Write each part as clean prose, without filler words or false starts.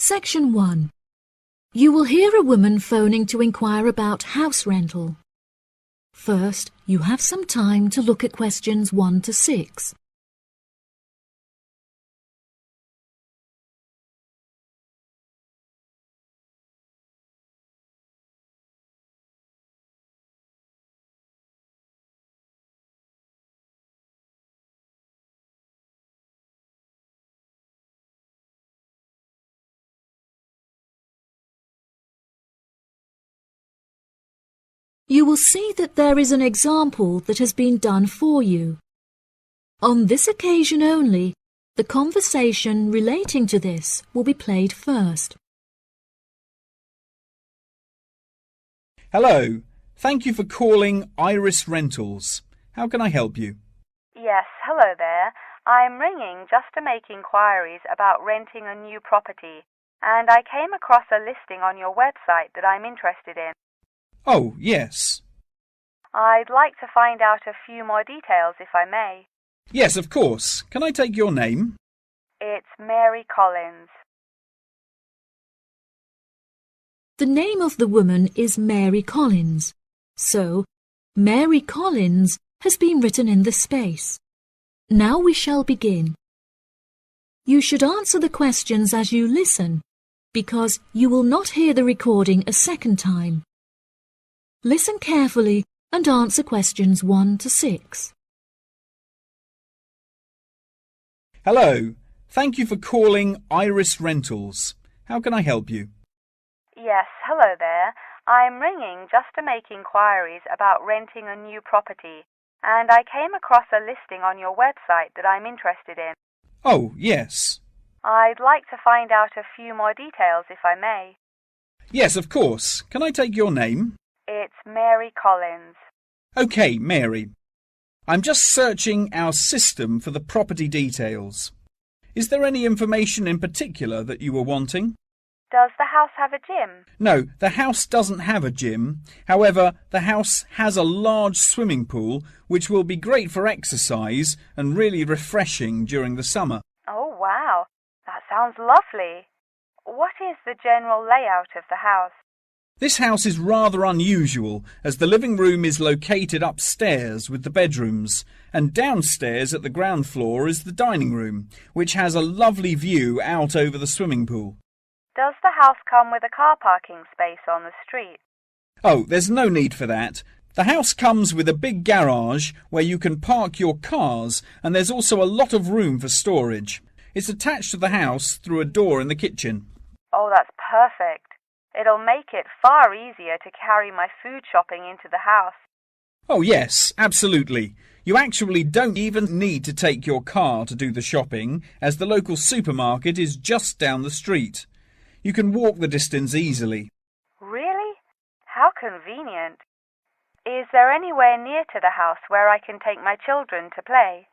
Section 1. You will hear a woman phoning to inquire about house rental. First, you have some time to look at questions 1 to 6. You will see that there is an example that has been done for you. On this occasion only, the conversation relating to this will be played first. Hello. Thank you for calling Iris Rentals. How can I help you? Yes, hello there. I'm ringing just to make inquiries about renting a new property, and I came across a listing on your website that I'm interested in. Oh, yes. I'd like to find out a few more details if I may. Yes, of course. Can I take your name? It's Mary Collins. The name of the woman is Mary Collins, so Mary Collins has been written in the space. Now we shall begin. You should answer the questions as you listen, because you will not hear the recording a second time. Listen carefully and answer questions 1 to 6. Hello. Thank you for calling Iris Rentals. How can I help you? Yes, hello there. I'm ringing just to make inquiries about renting a new property, and I came across a listing on your website that I'm interested in. Oh, yes. I'd like to find out a few more details if I may. Yes, of course. Can I take your name? It's Mary Collins. OK, Mary. I'm just searching our system for the property details. Is there any information in particular that you were wanting? Does the house have a gym? No, the house doesn't have a gym. However, the house has a large swimming pool, which will be great for exercise and really refreshing during the summer. Oh, wow. That sounds lovely. What is the general layout of the house? This house is rather unusual, as the living room is located upstairs with the bedrooms, and downstairs at the ground floor is the dining room, which has a lovely view out over the swimming pool. Does the house come with a car parking space on the street? Oh, there's no need for that. The house comes with a big garage where you can park your cars, and there's also a lot of room for storage. It's attached to the house through a door in the kitchen. Oh, that's perfect. It'll make it far easier to carry my food shopping into the house. Oh, yes, absolutely. You actually don't even need to take your car to do the shopping, as the local supermarket is just down the street. You can walk the distance easily. Really? How convenient. Is there anywhere near to the house where I can take my children to play?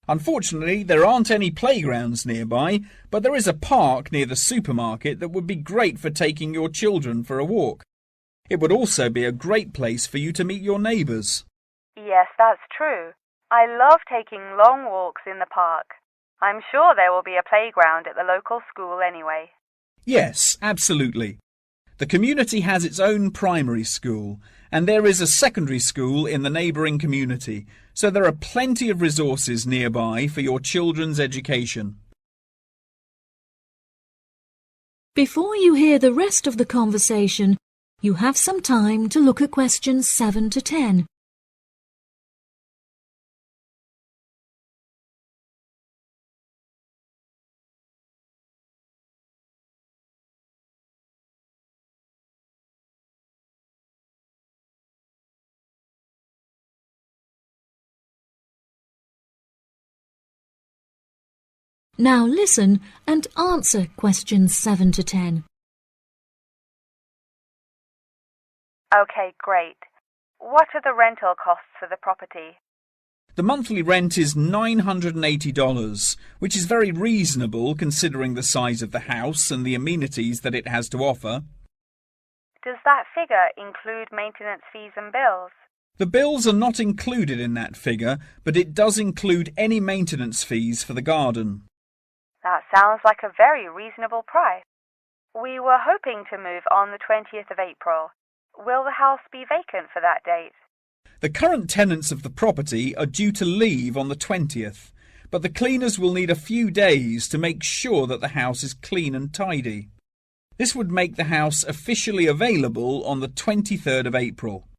Unfortunately, there aren't any playgrounds nearby, but there is a park near the supermarket that would be great for taking your children for a walk. It would also be a great place for you to meet your neighbours. Yes, that's true. I love taking long walks in the park. I'm sure there will be a playground at the local school anyway. Yes, absolutely. The community has its own primary school, and there is a secondary school in the neighbouring community, so there are plenty of resources nearby for your children's education. Before you hear the rest of the conversation, you have some time to look at questions 7 to 10. Now listen and answer questions 7 to 10. Okay, great. What are the rental costs for the property? The monthly rent is $980, which is very reasonable considering the size of the house and the amenities that it has to offer. Does that figure include maintenance fees and bills? The bills are not included in that figure, but it does include any maintenance fees for the garden. That sounds like a very reasonable price. We were hoping to move on the 20th of April. Will the house be vacant for that date? The current tenants of the property are due to leave on the 20th, but the cleaners will need a few days to make sure that the house is clean and tidy. This would make the house officially available on the 23rd of April.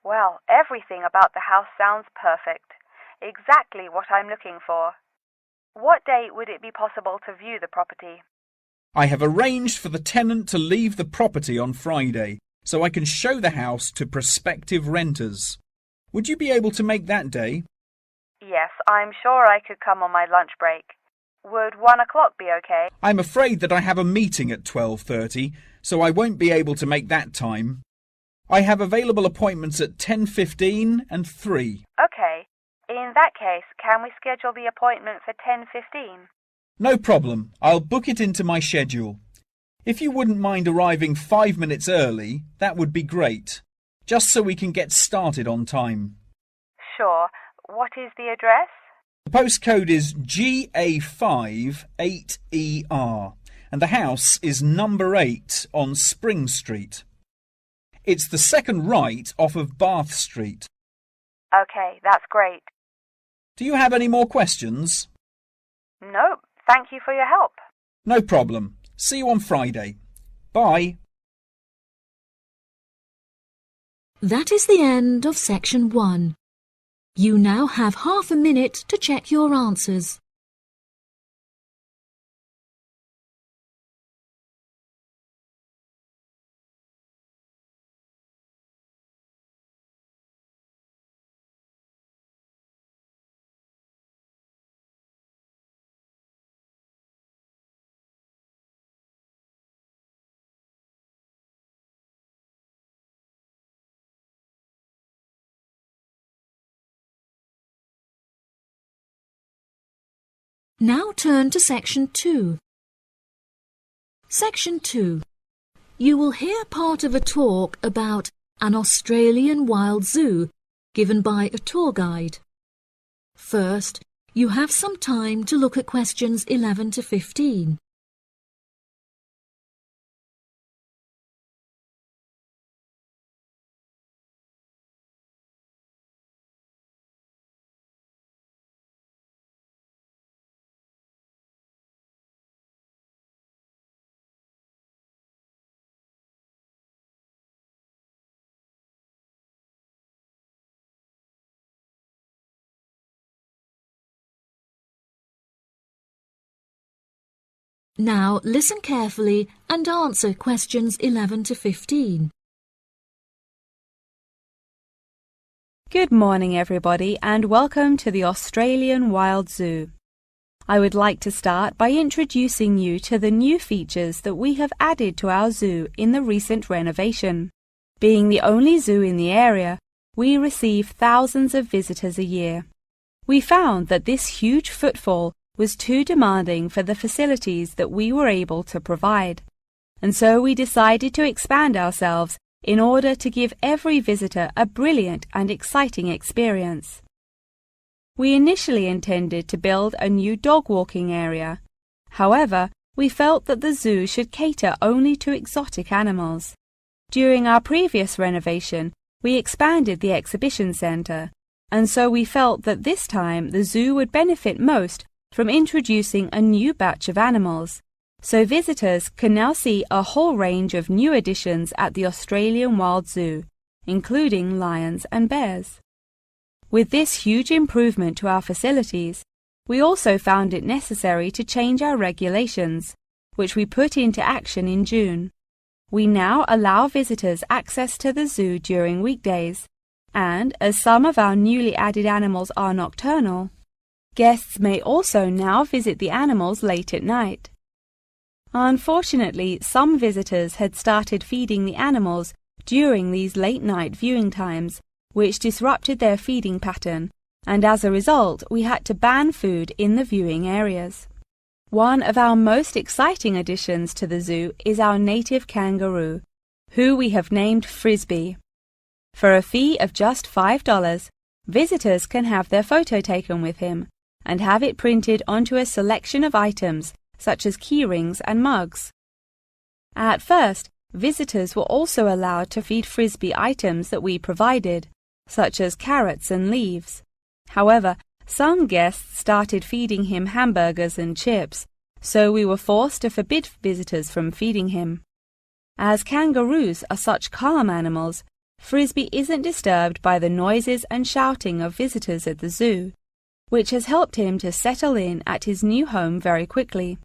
Well, everything about the house sounds perfect. Exactly what I'm looking for. What date would it be possible to view the property? I have arranged for the tenant to leave the property on Friday, so I can show the house to prospective renters. Would you be able to make that day? Yes, I'm sure I could come on my lunch break. Would 1 o'clock be okay? I'm afraid that I have a meeting at 12:30, so I won't be able to make that time. I have available appointments at 10:15 and 3. Okay. In that case, can we schedule the appointment for 10:15? No problem. I'll book it into my schedule. If you wouldn't mind arriving 5 minutes early, that would be great, just so we can get started on time. Sure. What is the address? The postcode is GA5 8ER, and the house is number 8 on Spring Street. It's the second right off of Bath Street. Okay, that's great. Do you have any more questions? Nope. Thank you for your help. No problem. See you on Friday. Bye. That is the end of section 1. You now have half a minute to check your answers. Now turn to section 2. Section 2. You will hear part of a talk about an Australian wild zoo given by a tour guide. First, you have some time to look at questions 11 to 15. Now listen carefully and answer questions 11 to 15. Good morning, everybody, and welcome to the Australian Wild Zoo. I would like to start by introducing you to the new features that we have added to our zoo in the recent renovation. Being the only zoo in the area, we receive thousands of visitors a year. We found that this huge footfall was too demanding for the facilities that we were able to provide, and so we decided to expand ourselves in order to give every visitor a brilliant and exciting experience. We initially intended to build a new dog walking area. However, we felt that the zoo should cater only to exotic animals. During our previous renovation, we expanded the exhibition centre, and so we felt that this time the zoo would benefit most from introducing a new batch of animals, so visitors can now see a whole range of new additions at the Australian Wild Zoo, including lions and bears. With this huge improvement to our facilities, we also found it necessary to change our regulations, which we put into action in June. We now allow visitors access to the zoo during weekdays, and as some of our newly added animals are nocturnal, guests may also now visit the animals late at night. Unfortunately, some visitors had started feeding the animals during these late-night viewing times, which disrupted their feeding pattern, and as a result, we had to ban food in the viewing areas. One of our most exciting additions to the zoo is our native kangaroo, who we have named Frisbee. For a fee of just $5, visitors can have their photo taken with him and have it printed onto a selection of items such as keyrings and mugs. At first, visitors were also allowed to feed Frisbee items that we provided, such as carrots and leaves. However, some guests started feeding him hamburgers and chips, so we were forced to forbid visitors from feeding him. As kangaroos are such calm animals, Frisbee isn't disturbed by the noises and shouting of visitors at the zoo, which has helped him to settle in at his new home very quickly.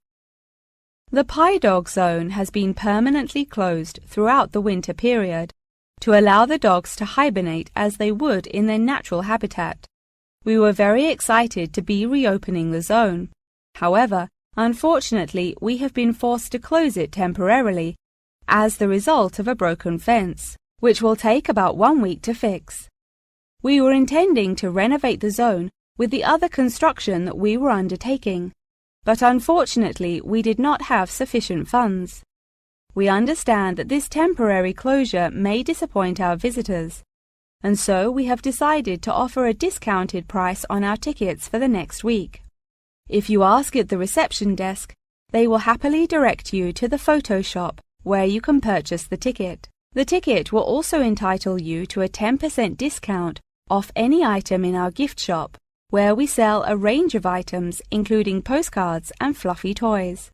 The Pie Dog Zone has been permanently closed throughout the winter period to allow the dogs to hibernate as they would in their natural habitat. We were very excited to be reopening the zone. However, unfortunately, we have been forced to close it temporarily as the result of a broken fence, which will take about 1 week to fix. We were intending to renovate the zone with the other construction that we were undertaking, but unfortunately we did not have sufficient funds. We understand that this temporary closure may disappoint our visitors, and so we have decided to offer a discounted price on our tickets for the next week. If you ask at the reception desk, they will happily direct you to the photo shop where you can purchase the ticket. The ticket will also entitle you to a 10% discount off any item in our gift shop, where we sell a range of items including postcards and fluffy toys.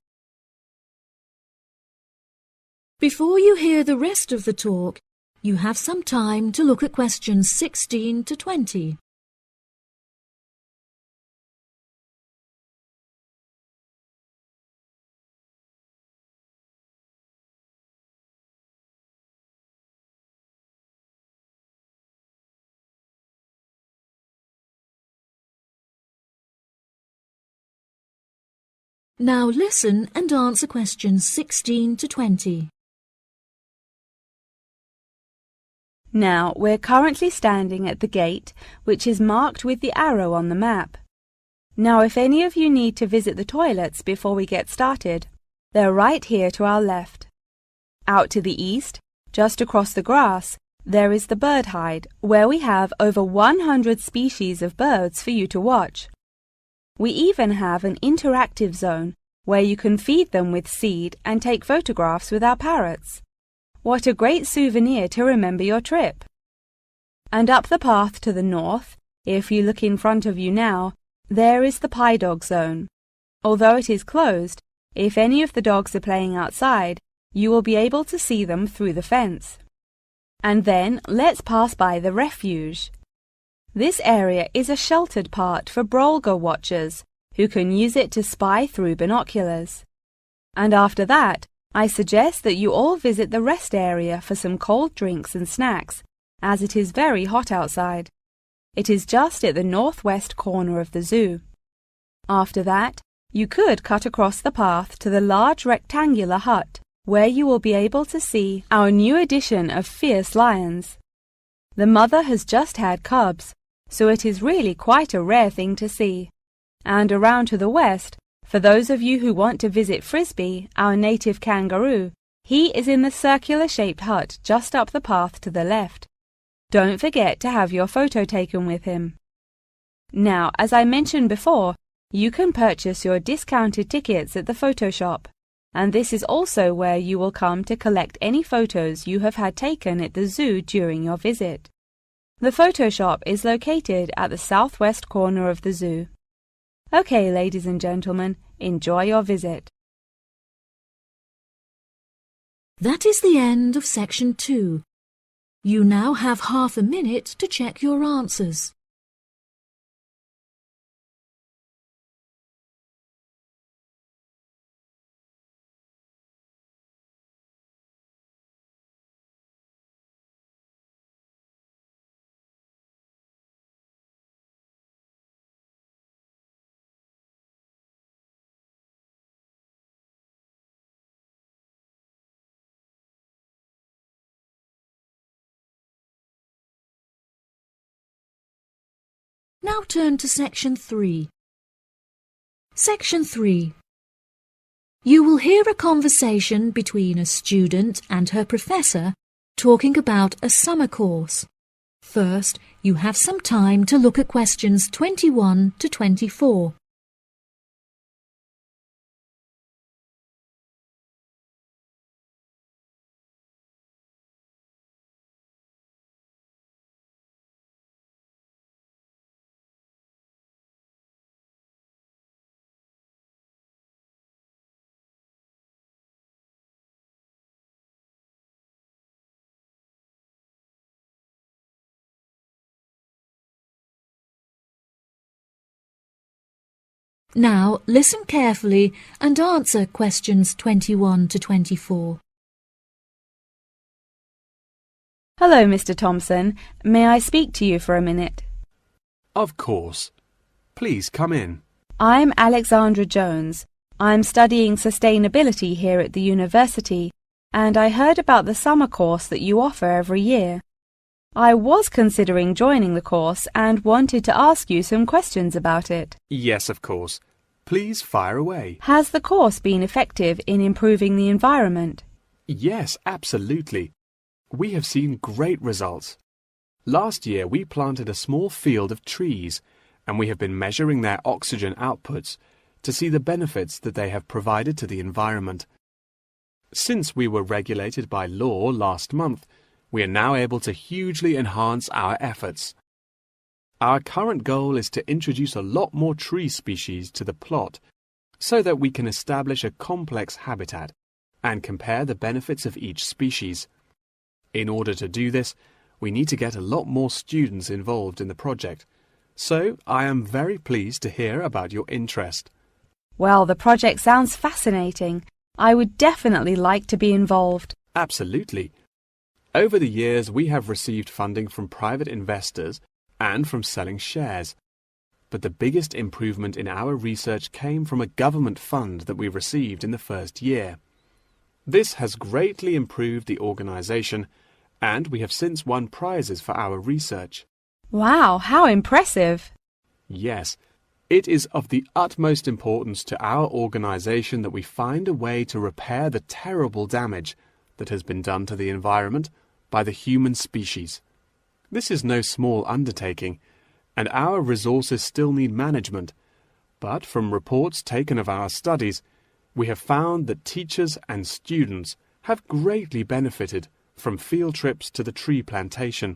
Before you hear the rest of the talk, you have some time to look at questions 16 to 20. Now listen and answer questions 16 to 20. Now, we're currently standing at the gate, which is marked with the arrow on the map. Now, if any of you need to visit the toilets before we get started, they're right here to our left. Out to the east, just across the grass, there is the bird hide, where we have over 100 species of birds for you to watch. We even have an interactive zone where you can feed them with seed and take photographs with our parrots. What a great souvenir to remember your trip! And up the path to the north, if you look in front of you now, there is the Pie Dog Zone. Although it is closed, if any of the dogs are playing outside, you will be able to see them through the fence. And then let's pass by the refuge. This area is a sheltered part for Brolga watchers who can use it to spy through binoculars. And after that, I suggest that you all visit the rest area for some cold drinks and snacks, as it is very hot outside. It is just at the northwest corner of the zoo. After that, you could cut across the path to the large rectangular hut, where you will be able to see our new addition of fierce lions. The mother has just had cubs, so it is really quite a rare thing to see. And around to the west, for those of you who want to visit Frisbee, our native kangaroo, he is in the circular-shaped hut just up the path to the left. Don't forget to have your photo taken with him. Now, as I mentioned before, you can purchase your discounted tickets at the photo shop, and this is also where you will come to collect any photos you have had taken at the zoo during your visit. The photo shop is located at the southwest corner of the zoo. Okay, ladies and gentlemen, enjoy your visit. That is the end of section 2. You now have half a minute to check your answers. Now turn to section 3. Section 3. You will hear a conversation between a student and her professor talking about a summer course. First, you have some time to look at questions 21 to 24. Now listen carefully and answer questions 21 to 24. Hello, Mr. Thompson. May I speak to you for a minute? Of course. Please come in. I'm Alexandra Jones. I'm studying sustainability here at the university, and I heard about the summer course that you offer every year. I was considering joining the course and wanted to ask you some questions about it. Yes, of course. Please fire away. Has the course been effective in improving the environment? Yes, absolutely. We have seen great results. Last year we planted a small field of trees, and we have been measuring their oxygen outputs to see the benefits that they have provided to the environment. Since we were regulated by law last month, we are now able to hugely enhance our efforts. Our current goal is to introduce a lot more tree species to the plot so that we can establish a complex habitat and compare the benefits of each species. In order to do this, we need to get a lot more students involved in the project. So I am very pleased to hear about your interest. Well, the project sounds fascinating. I would definitely like to be involved. Absolutely. Over the years, we have received funding from private investors and from selling shares. But the biggest improvement in our research came from a government fund that we received in the first year. This has greatly improved the organization, and we have since won prizes for our research. Wow, how impressive! Yes, it is of the utmost importance to our organization that we find a way to repair the terrible damage that has been done to the environment by the human species. This is no small undertaking, and our resources still need management. But from reports taken of our studies, we have found that teachers and students have greatly benefited from field trips to the tree plantation.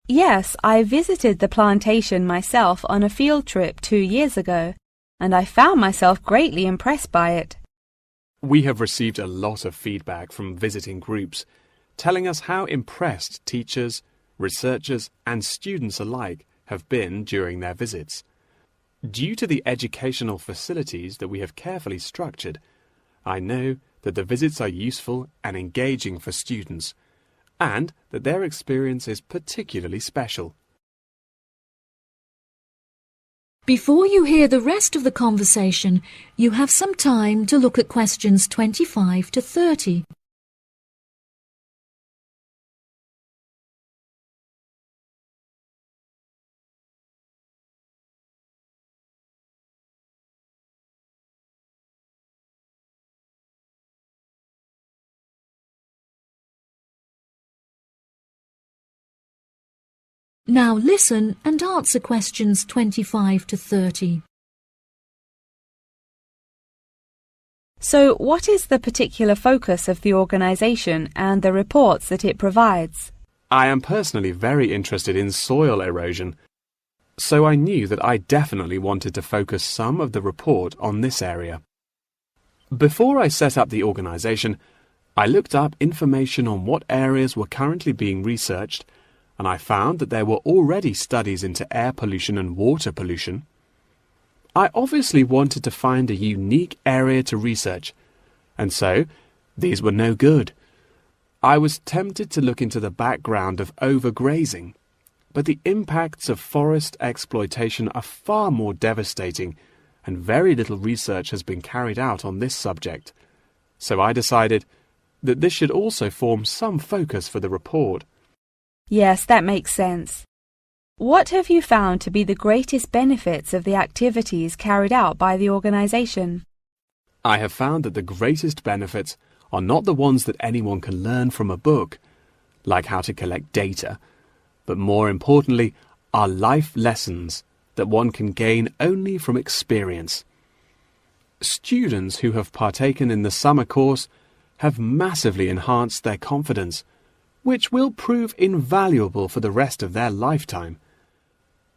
Yes, I visited the plantation myself on a field trip 2 years ago, and I found myself greatly impressed by it. We have received a lot of feedback from visiting groups, telling us how impressed teachers, researchers, and students alike have been during their visits. Due to the educational facilities that we have carefully structured, I know that the visits are useful and engaging for students, and that their experience is particularly special. Before you hear the rest of the conversation, you have some time to look at questions 25 to 30. Now listen and answer questions 25 to 30. So, what is the particular focus of the organisation and the reports that it provides? I am personally very interested in soil erosion, so I knew that I definitely wanted to focus some of the report on this area. Before I set up the organisation, I looked up information on what areas were currently being researched, and I found that there were already studies into air pollution and water pollution. I obviously wanted to find a unique area to research, and so these were no good. I was tempted to look into the background of overgrazing, but the impacts of forest exploitation are far more devastating, and very little research has been carried out on this subject. So I decided that this should also form some focus for the report. Yes, that makes sense. What have you found to be the greatest benefits of the activities carried out by the organisation? I have found that the greatest benefits are not the ones that anyone can learn from a book, like how to collect data, but more importantly are life lessons that one can gain only from experience. Students who have partaken in the summer course have massively enhanced their confidence, which will prove invaluable for the rest of their lifetime.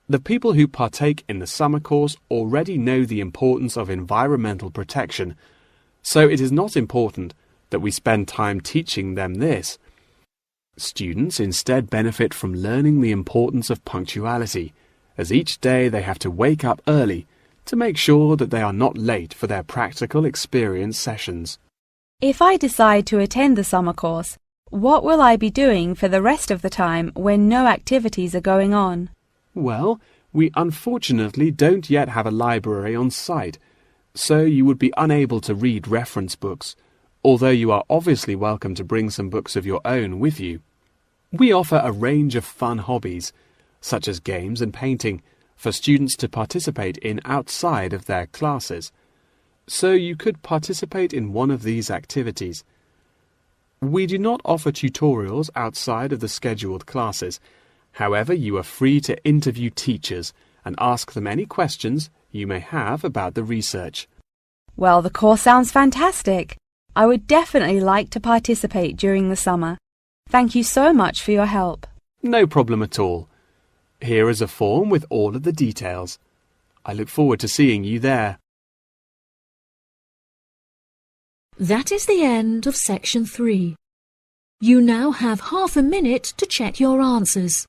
The people who partake in the summer course already know the importance of environmental protection, so it is not important that we spend time teaching them this. Students instead benefit from learning the importance of punctuality, as each day they have to wake up early to make sure that they are not late for their practical experience sessions. If I decide to attend the summer course, what will I be doing for the rest of the time when no activities are going on? Well, we unfortunately don't yet have a library on site, so you would be unable to read reference books, although you are obviously welcome to bring some books of your own with you. We offer a range of fun hobbies, such as games and painting, for students to participate in outside of their classes, so you could participate in one of these activities. We do not offer tutorials outside of the scheduled classes. However, you are free to interview teachers and ask them any questions you may have about the research. Well, the course sounds fantastic. I would definitely like to participate during the summer. Thank you so much for your help. No problem at all. Here is a form with all of the details. I look forward to seeing you there. That is the end of section 3. You now have half a minute to check your answers.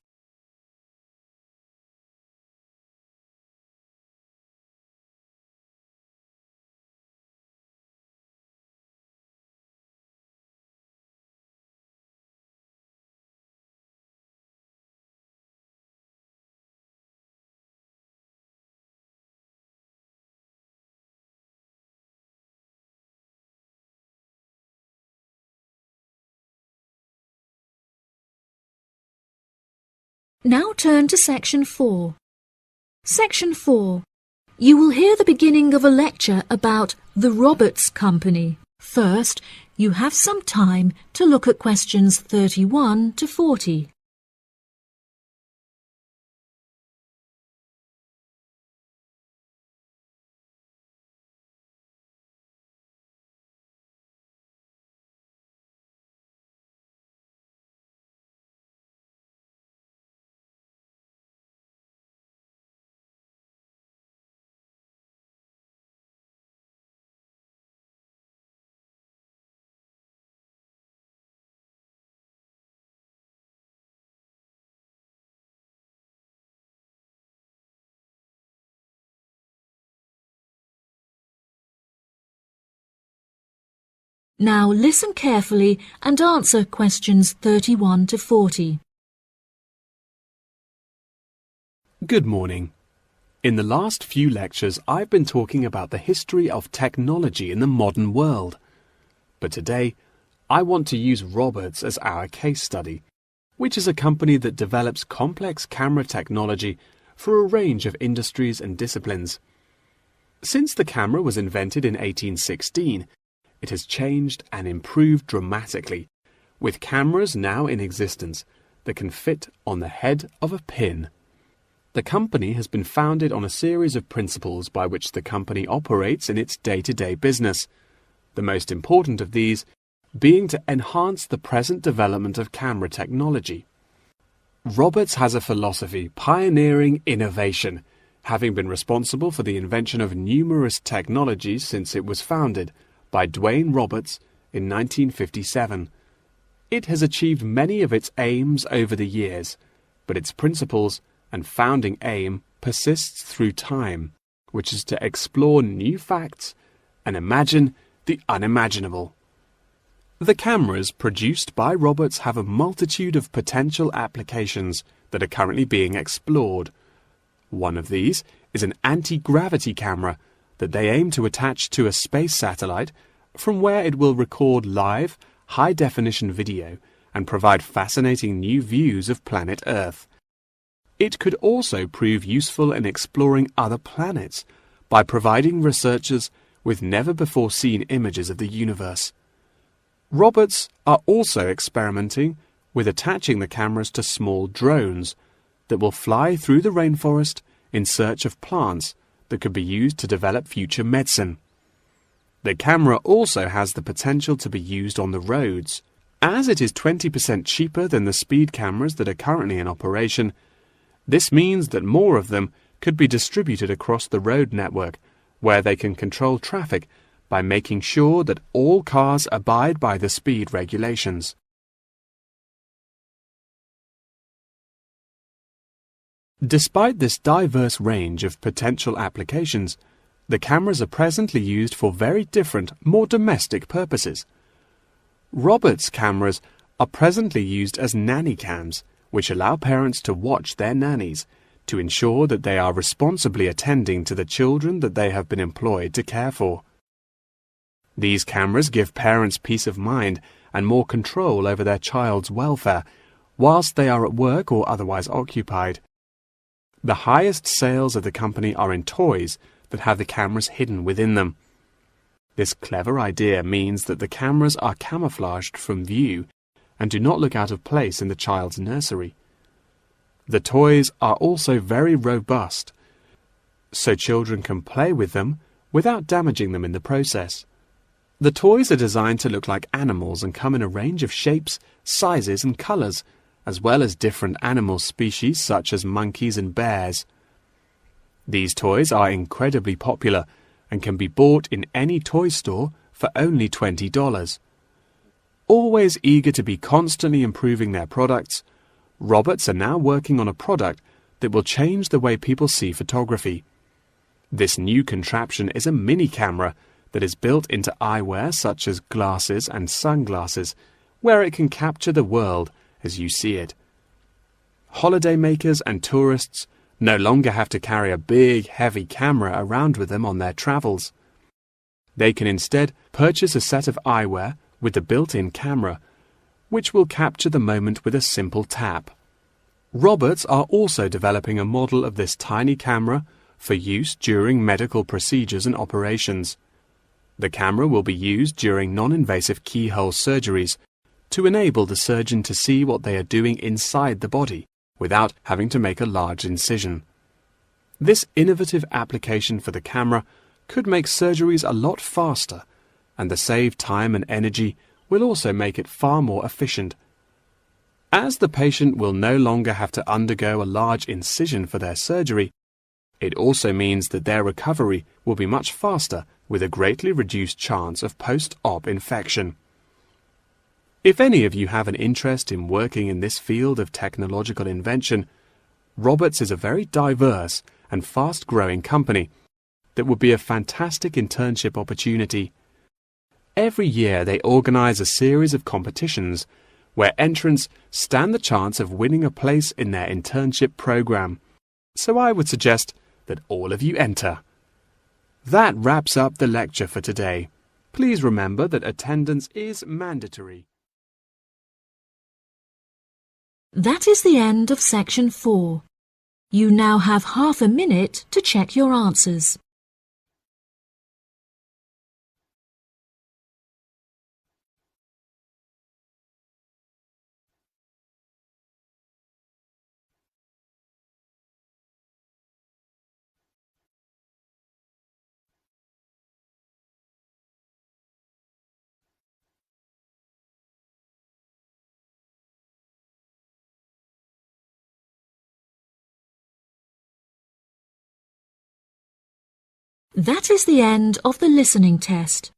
Now turn to section 4. Section 4. You will hear the beginning of a lecture about the Roberts Company. First, you have some time to look at questions 31 to 40. Now listen carefully and answer questions 31 to 40. Good morning. In the last few lectures, I've been talking about the history of technology in the modern world. But today, I want to use Roberts as our case study, which is a company that develops complex camera technology for a range of industries and disciplines. Since the camera was invented in 1816, it has changed and improved dramatically, with cameras now in existence that can fit on the head of a pin. The company has been founded on a series of principles by which the company operates in its day-to-day business, the most important of these being to enhance the present development of camera technology. Roberts has a philosophy pioneering innovation, having been responsible for the invention of numerous technologies since it was founded by Dwayne Roberts in 1957. It has achieved many of its aims over the years, but its principles and founding aim persists through time, which is to explore new facts and imagine the unimaginable. The cameras produced by Roberts have a multitude of potential applications that are currently being explored. One of these is an anti-gravity camera that they aim to attach to a space satellite from where it will record live, high-definition video and provide fascinating new views of planet Earth. It could also prove useful in exploring other planets by providing researchers with never-before-seen images of the universe. Roberts are also experimenting with attaching the cameras to small drones that will fly through the rainforest in search of plants that could be used to develop future medicine. The camera also has the potential to be used on the roads. As it is 20% cheaper than the speed cameras that are currently in operation, this means that more of them could be distributed across the road network, where they can control traffic by making sure that all cars abide by the speed regulations. Despite this diverse range of potential applications, the cameras are presently used for very different, more domestic purposes. Robert's cameras are presently used as nanny cams, which allow parents to watch their nannies to ensure that they are responsibly attending to the children that they have been employed to care for. These cameras give parents peace of mind and more control over their child's welfare whilst they are at work or otherwise occupied. The highest sales of the company are in toys that have the cameras hidden within them. This clever idea means that the cameras are camouflaged from view and do not look out of place in the child's nursery. The toys are also very robust, so children can play with them without damaging them in the process. The toys are designed to look like animals and come in a range of shapes, sizes and colours, as well as different animal species such as monkeys and bears. These toys are incredibly popular and can be bought in any toy store for only $20. Always eager to be constantly improving their products, Roberts are now working on a product that will change the way people see photography. This new contraption is a mini camera that is built into eyewear such as glasses and sunglasses, where it can capture the world as you see it. Holidaymakers and tourists no longer have to carry a big, heavy camera around with them on their travels. They can instead purchase a set of eyewear with the built-in camera, which will capture the moment with a simple tap. Roberts are also developing a model of this tiny camera for use during medical procedures and operations. The camera will be used during non-invasive keyhole surgeries to enable the surgeon to see what they are doing inside the body without having to make a large incision. This innovative application for the camera could make surgeries a lot faster, and the saved time and energy will also make it far more efficient. As the patient will no longer have to undergo a large incision for their surgery, it also means that their recovery will be much faster with a greatly reduced chance of post-op infection. If any of you have an interest in working in this field of technological invention, Roberts is a very diverse and fast-growing company that would be a fantastic internship opportunity. Every year they organize a series of competitions where entrants stand the chance of winning a place in their internship program. So I would suggest that all of you enter. That wraps up the lecture for today. Please remember that attendance is mandatory. That is the end of section 4. You now have half a minute to check your answers. That is the end of the listening test.